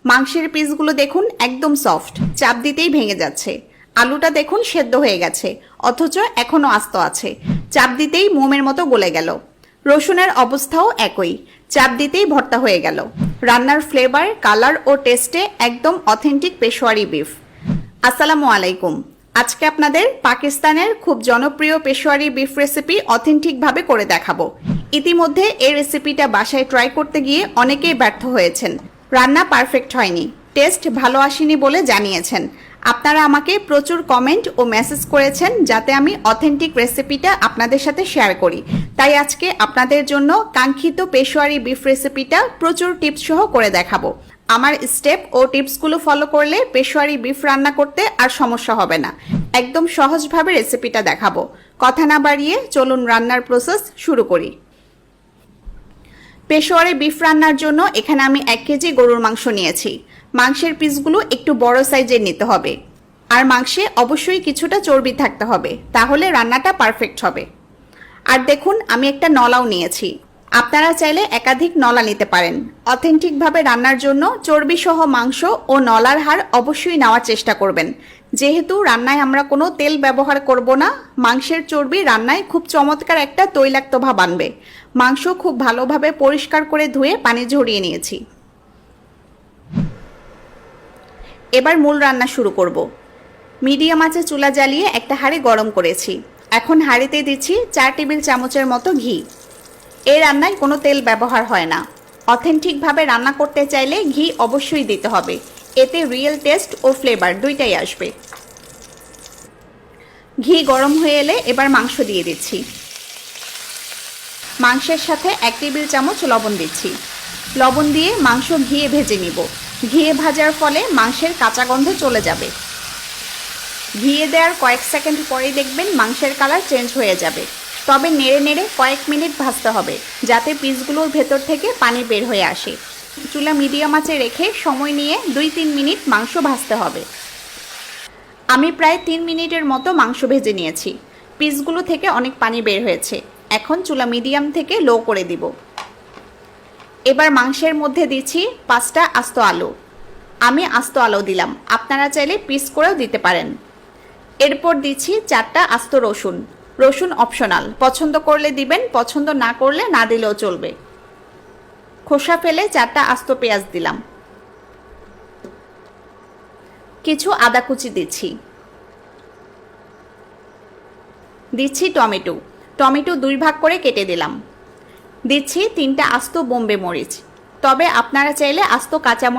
মাংসের পিসগুলো দেখুন একদম সফট, চাপ দিতেই ভেঙে যাচ্ছে। আলুটা দেখুন সেদ্ধ হয়ে গেছে, অথচ এখনো আস্ত আছে, চাপ দিতেই মোমের মতো গলে গেল। রসুনের অবস্থাও একই, চাপ দিতেই ভর্তা হয়ে গেল। রান্নার ফ্লেভার, কালার ও টেস্টে একদম অথেন্টিক পেশোয়ারি বিফ। আসসালামু আলাইকুম। আজকে আপনাদের পাকিস্তানের খুব জনপ্রিয় পেশোয়ারি বিফ রেসিপি অথেন্টিকভাবে করে দেখাবো। ইতিমধ্যে এই রেসিপিটা বাসায় ট্রাই করতে গিয়ে অনেকেই ব্যর্থ হয়েছেন। রান্না পারফেক্ট হয়নি, টেস্ট ভালো আসেনি বলে জানিয়েছেন। আপনারা আমাকে প্রচুর কমেন্ট ও মেসেজ করেছেন যাতে আমি অথেন্টিক রেসিপিটা আপনাদের সাথে শেয়ার করি। তাই আজকে আপনাদের জন্য কাঙ্ক্ষিত পেশোয়ারি বিফ রেসিপিটা প্রচুর টিপস সহ করে দেখাবো। আমার স্টেপ ও টিপসগুলো ফলো করলে পেশোয়ারি বিফ রান্না করতে আর সমস্যা হবে না। একদম সহজভাবে রেসিপিটা দেখাবো। কথা না বাড়িয়ে চলুন রান্নার প্রসেস শুরু করি। পেশোয়ারি বিফ রান্নার জন্য এখানে আমি 1 কেজি গরুর মাংস নিয়েছি। মাংসের পিসগুলো একটু বড় সাইজের নিতে হবে, আর মাংসে অবশ্যই কিছুটা চর্বি থাকতে হবে, তাহলে রান্নাটা পারফেক্ট হবে। আর দেখুন আমি একটা নলাও নিয়েছি, আপনারা চাইলে একাধিক নলা নিতে পারেন। অথেন্টিকভাবে রান্নার জন্য চর্বি সহ মাংস ও নলার হাড় অবশ্যই নেওয়ার চেষ্টা করবেন। যেহেতু রান্নায় আমরা কোনো তেল ব্যবহার করব না, মাংসের চর্বি রান্নায় খুব চমৎকার একটা তৈলাক্ত ভাব আনবে। মাংস খুব ভালোভাবে পরিষ্কার করে ধুয়ে পানি ঝরিয়ে নিয়েছি। এবার মূল রান্না শুরু করব। মিডিয়াম আঁচে চুলা জ্বালিয়ে একটা হাঁড়ি গরম করেছি। এখন হাঁড়িতে দিচ্ছি 4 টেবিল চামচের মতো ঘি। এই রান্নায় কোনো তেল ব্যবহার হয় না। অথেন্টিকভাবে রান্না করতে চাইলে ঘি অবশ্যই দিতে হবে, এতে রিয়েল টেস্ট ও ফ্লেভার দুইটাই আসবে। ঘি গরম হয়ে এলে এবার মাংস দিয়ে দিচ্ছি। মাংসের সাথে 1 টেবিল চামচ লবণ দিচ্ছি। লবণ দিয়ে মাংস ঘিয়ে ভেজে নিব। ঘিয়ে ভাজার ফলে মাংসের কাঁচা গন্ধ চলে যাবে। ঘিয়ে দেওয়ার কয়েক সেকেন্ড পরেই দেখবেন মাংসের কালার চেঞ্জ হয়ে যাবে। তবে নেড়ে নেড়ে কয়েক মিনিট ভাজতে হবে, যাতে পিসগুলোর ভেতর থেকে পানি বের হয়ে আসে। চুলা মিডিয়াম আঁচে রেখে সময় নিয়ে 2-3 মিনিট মাংস ভাজতে হবে। আমি প্রায় 3 মিনিটের মতো মাংস ভেজে নিয়েছি। পিসগুলো থেকে অনেক পানি বের হয়েছে। এখন চুলা মিডিয়াম থেকে লো করে দিব। এবার মাংসের মধ্যে দিচ্ছি 5টা আস্ত আলু। আমি আস্ত আলু দিলাম, আপনারা চাইলে পিস করেও দিতে পারেন। এরপর দিচ্ছি 4টা আস্ত রসুন। রসুন অপশনাল, পছন্দ করলে দিবেন, পছন্দ না করলে না দিলেও চলবে। খোসা ফেলে 4টা আস্ত পেঁয়াজ দিলাম। কিছু আদা কুচি দিচ্ছি। দিচ্ছি টমেটো। টমেটো 2 ভাগ করে কেটে দিলাম। দিচ্ছি 3টা আস্ত বোম্বে মরিচ, তবে আপনারা চাইলে আস্ত কাঁচামরিচ